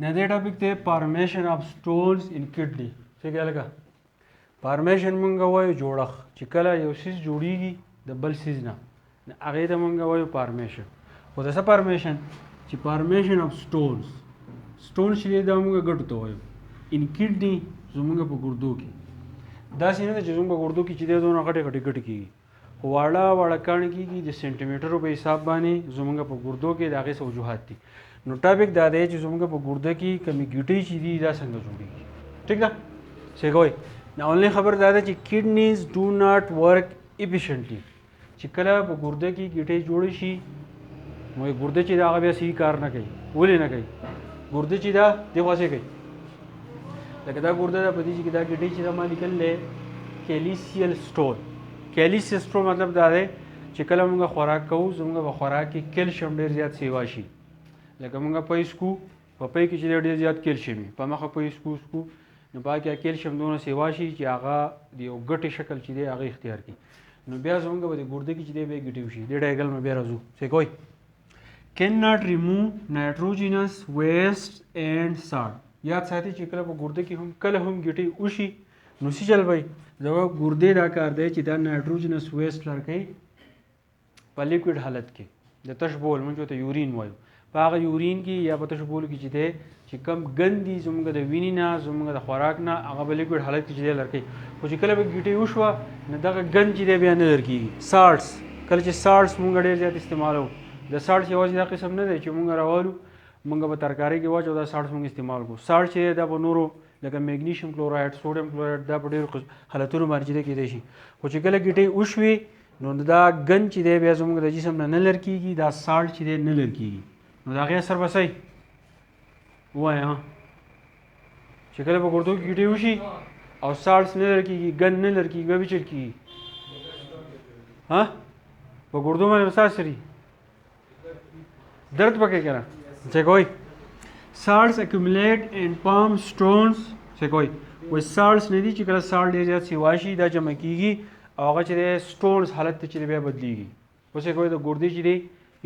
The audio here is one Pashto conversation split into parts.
نه دې ټاپک ته فارمیشن اف سټونز ان کډنی څه کې لګا فارمیشن مونږ وایو جوړښت چې کله یو سیس جوړیږي د بل سیس نه هغه ته مونږ وایو فارمیشن خو د څه فارمیشن چې فارمیشن اف سټونز سټون چې دا مونږ ګټو ته وایو ان کډنی زمونږ په ګردو کې دا څنګه چې زمونږ په ګردو کې چې د دونه غټه غټه ګټ کیږي واړه کاڼي کېږي د سنټیمیټرو په حساب باندې زموږ په ګردو کې د هغې څه وجوهات دي نو ټاپک دا دی چې زموږ په ګرده کې کمې ګیټۍ چې دي دا څنګه جوړېږي ټیک ده څه کوئ نو اونلی خبر دا ده چې کډنیز ډو ناټ ورک افیشینټلی چې کله په ګرده کې ګیټۍ جوړې شي نو ګرده چې دا هغه بیا صحیح کار نه کوي ولې نه کوي ګرده چې دا دغه څه کوي لکه دا ګرده ده په دې چې دا ګیټۍ چې دا ما لیکل دی کیلیسیل سټون کیلیسیل سټون مطلب دا دی چې کله موږ خوراک کوو زموږ په خوراک کې کیلشیم ډېر زیات سیوا شي لکه موږ پی څکو په پی کې چې ډېر زیات کیلشیم وي په مخه پی څکو نو پای کې کیلشیم دونه سیوا شي چې هغه د یو ګټې شکل چې دی هغه اختیار کړي نو بیا زموږ په دې ګرده کې چې دی بیا ګټې وشي دې ډایګرام بیا راځو څه کوئ کین ناټ ریموو نایټروجینس ویسٹ اینڈ سالټ یاد ساتي چې کله په ګرده کې هم کله هم ګټې وشي نو څه چل وای زما ګردې دا کار دی چې دا نایټروجینس ویسټ لرکوي په لیکوډ حالت کې د تش بول موږ ته یورین وایو په هغه یورین کې یا په تش بول کې چې دی چې کم ګندي زموږ د وینې نه زموږ د خوراک نه هغه په لیکوډ حالت کې چې دی لرکوي خو چې کله به ګیټې وشوه نو دغه ګند چې دی بیا نه لرکېږي سالټس کله چې سالټس موږ ډېر زیات استعمالوو د سالټس یوازې دا قسم نه دی چې موږ راوالو موږ به ترکارۍ کې واچو دا سالټس موږ استعمال کوو سالټ چې دا په نورو لکه میګنیشیم کلورایډ سوډیم کلورایډ دا په ډېرو حالتونو باندې چې دی کېدای شي خو چې کله ګیټۍ وشوې نو دا ګند چې دی بیا زموږ د جسم نه لر کېږي دا سالټ چې دی نه لر کېږي نو د هغې اثر به څه ووایه چې کله په ګردو کې ګیټۍ وشي او سالټس نه لر کېږي ګند نه لر کېږي بیا به چل کېږي په ګردو باندې به څه اثر وي درد پکې که نه څه کوئ salts accumulate and form stones څه کوي وایي salts نه دي چې کله salt ډېر زیات سیوا شي دا جمع کېږي او هغه چې دی stones حالت ته چې دی بیا بدلېږي اوس یې کوي د ګردې چې دی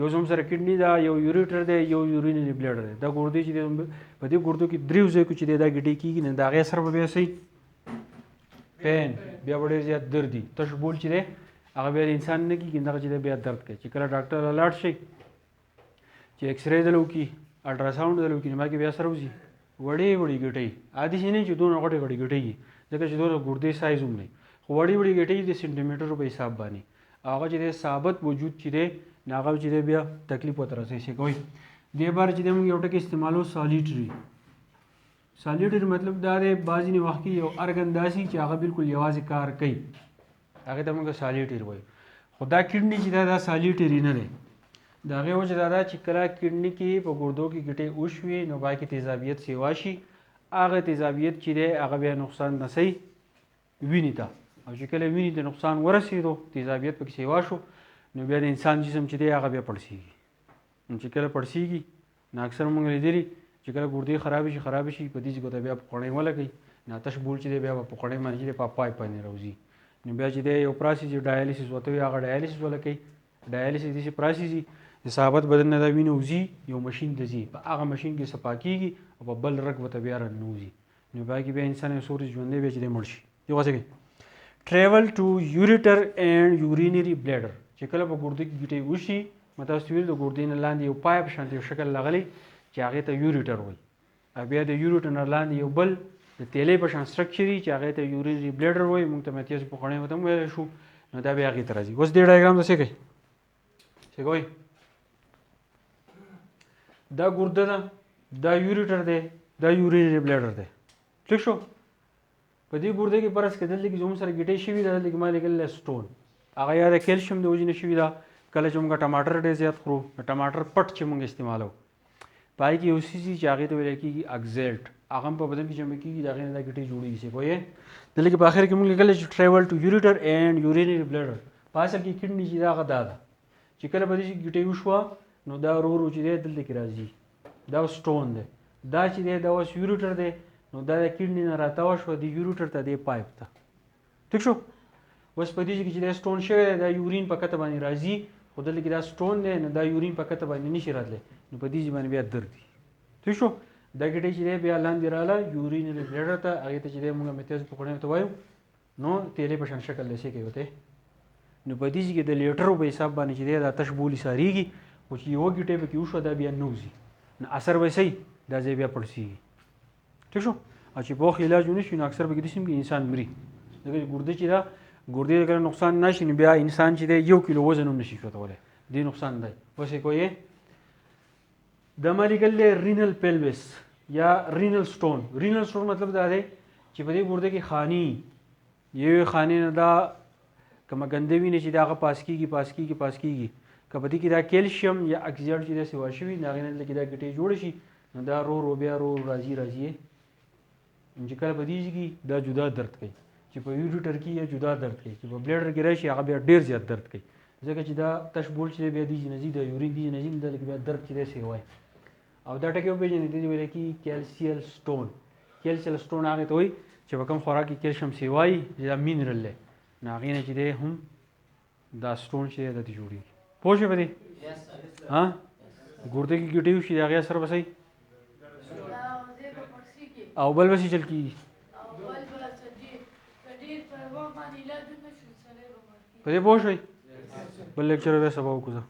یو زموږ سره کډني ده یو یوریټر دی یو یورینري بلیډر دی دا ګردې چې دی په دې ګردو کې دریو ځایو کې چې دی دا ګیټۍ کېږي نو د هغې اثر به بیا صحیح پین بیا به ډېر زیات درد دي تش بول چې دی هغه بیا د انسان نه کېږي دغه چې دی بیا درد کوي چې کله ډاکټر ته لاړ شي چې ایکس رې دله وکړي الټراساؤنډ دله وکړي نو ما کې بیا سره وځي وړې وړې ګیټۍ عادي شي نه چې دونه غټې غټې ګیټۍ وي ځکه چې دونه ګردې سایز هم نه خو وړې وړې ګیټۍ د سنټیمیټرو په حساب باندې هغه چې دی ثابت وجود چې دی نو هغه چې دی بیا تکلیف ورته رسوي څه کوي دې باره چې دی موږ یو ټکي استعمالو سالیټري مطلب دا دی بعضې وخت کې یو ارګن داسي چې هغه بالکل یوازې کار کوي هغې ته موږ سالیټري وایو خو دا کډني چې دا سالیټري نه دی د هغې وجه دا ده چې کله کډني کې په ګردو کې ګیټۍ وشوې نو باید کې تیزابیت سیوا شي هغه تیزابیت چې دی هغه بیا نقصان رسوي وینې ته او چې کله وینې ته نقصان ورسېدو تیزابیت پکې سیوا شو نو بیا د انسان جسم چې دی هغه بیا پړسېږي نو چې کله پړسېږي نو اکثر موږ لیدلي چې کله ګردې خرابې شي په دې ځای ته بیا پخوړی ولګوي نو تش بول چې دی بیا په پخوړی باندې چې دی په پایپ باندې راوځي نو بیا چې دی یو پراسیس ډایالیسیس ورته وي هغه ډایالیسیس ولګوي ډایالیسیس داسې پراسیس وي د ثابت بدن نه دا وینه وځي یو مشین ته ځي په هغه مشین کې صفا کېږي او په بل رګ ورته بیا راننوځي نو بیا کې بیا انسان یو څو ورځې ژوندی بیا چې دی مړ شي یو څه کوي ټریول ټو یوریټر اینډ یورینري بلیډر چې کله په ګردو کې ګیټۍ وشي ما تاسو ویل د ګردې نه لاندې یو پایپ شانتې یو شکل لغلی چې هغې ته یوریټر وایي او بیا د یوریټر نه لاندې یو بل د تیلې په شان سټرکچر وي چې هغې ته یورینري بلیډر وایي موږ ته متیاس پخوانی ورته هم ویلی شو نو دا بیا هغې ته راځي اوس دې ډایګرام ته څه کوي څه کوئ دا ګرده ده دا یوریټر دی دا یورینري بلیډر دی ټیک شو په دې ګرده کې فرض کړه دلته کې زموږ سره ګیټۍ شوي ده دلته کې ما لیکلی سټون هغه یا د کیلشیم د وجې نه شوي ده کله چې موږ ټماټر ډېر زیات خورو د ټماټر پټ چې موږ استعمالوو په هغې کې یو څیز چې هغې ته ویلی کېږي اکزیلټ هغه هم په بدن کې جمع کېږي د هغې نه دا ګیټۍ جوړېږي چې پوهېږې دلته کې په اخر کې موږ لیکلی چې ټریول ټو یوریټر اینډ یورینري بلیډر په اصل کې کډني چې دا هغه دا ده چې کله په دې ګیټۍ وشوه نو دا ورو چې دی دلته کې راځي دا سټون دی دا چې دی دا اوس یوریټر دی نو دا د کډني نه راتاوه شوه د یوریټر ته دی پایپ ته ټیک شو اوس په دې کې چې دا سټون شوی دی دا یورین په کته باندې راځي خو دلته کې دا سټون دی نو دا یورین په کته باندې نشي راتلی نو په دې باندې بیا درد دی ټیک شو دا ګټې چې دی بیا لاندې رااله یورینري بلیډر ته هغې ته چې دی مونږ میتیز پکړنې ته وایو نو تیلې په شان شکل داسې کوي ورته نو په دې کې د لیټرو په حساب باندې چې دی دا تش بولي ساریږي خو چې یوه ګټې پکې وشوه دا بیا نه وځي نو اثر به صحیح دا ځای بیا پړسېږي ټیک شو او چې پوخ علاج ونه شي نو اکثر پکې داسې کې انسان مري ځکه چې ګردې چې دا ګردې اگر نقصان نه شي نو بیا انسان چې دی 1 کیلو وزن هم نشي ښودلی دې نقصان دی اوس یې کوی د مالیګل رینل پیلوس یا رینل سټون مطلب دا دی چې په دې ګرده کې خاني یو خانې نه دا کومه ګنده وینه چې دا هغه پاس کېږي که په دې کې دا کیلشیم یا اکسایډ چې دا سیوا شوي د هغې نه دلته کې دا ګټې جوړه شي نو دا رو بیا راځي چې کله په دې کې دا جدا درد کوي چې په یوریټر کې یا جدا درد کوي چې په بلیډر کې راشي هغه بیا ډېر زیات درد کوي ځکه چې دا تش بول چې بیا دې نه ځي د یورین دې نه ځي دلته بیا درد چې دی سیوای او دا ټکي وپېژنئ دې ویل کېږي کیلسیل سټون هغې ته وایي چې په کوم خوراک کې کیلشیم سیوایي چې دا مینرل دی نو هغې نه چې دی هم دا سټون چې دی دلته جوړېږي پوه شوې په دې ګرده کې ګټې وشي د هغې اثر به صحیح او بل به څه چل کېږي په دې پوه شوئ بل لیکچر بیا سبا وکړو